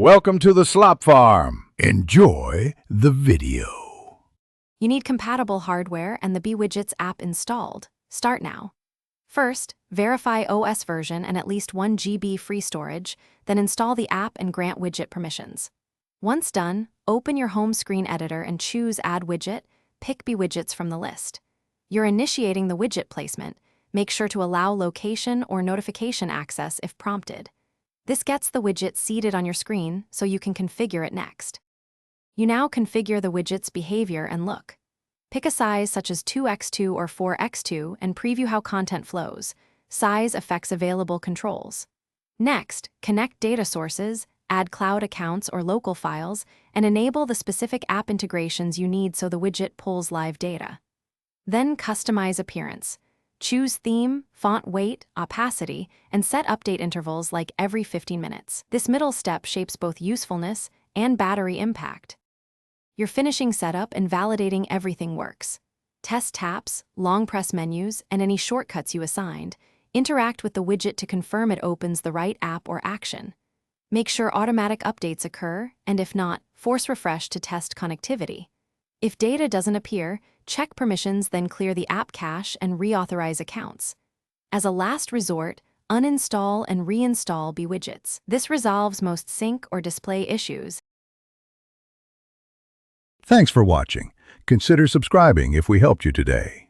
Welcome to the Slop Farm. Enjoy the video. You need compatible hardware and the Be Widgets app installed. Start now. First, verify OS version and at least 1 GB free storage, then install the app and grant widget permissions. Once done, open your home screen editor and choose Add Widget, pick Be Widgets from the list. You're initiating the widget placement. Make sure to allow location or notification access if prompted. This gets the widget seated on your screen so you can configure it next. You now configure the widget's behavior and look. Pick a size such as 2x2 or 4x2 and preview how content flows. Size affects available controls. Next, connect data sources, add cloud accounts or local files, and enable the specific app integrations you need so the widget pulls live data. Then customize appearance. Choose theme, font weight, opacity, and set update intervals like every 15 minutes. This middle step shapes both usefulness and battery impact. You're finishing setup and validating everything works. Test taps, long press menus, and any shortcuts you assigned. Interact with the widget to confirm it opens the right app or action. Make sure automatic updates occur, and if not, force refresh to test connectivity. If data doesn't appear, check permissions, then clear the app cache and reauthorize accounts. As a last resort, uninstall and reinstall Be Widgets. This resolves most sync or display issues. Thanks for watching. Consider subscribing if we helped you today.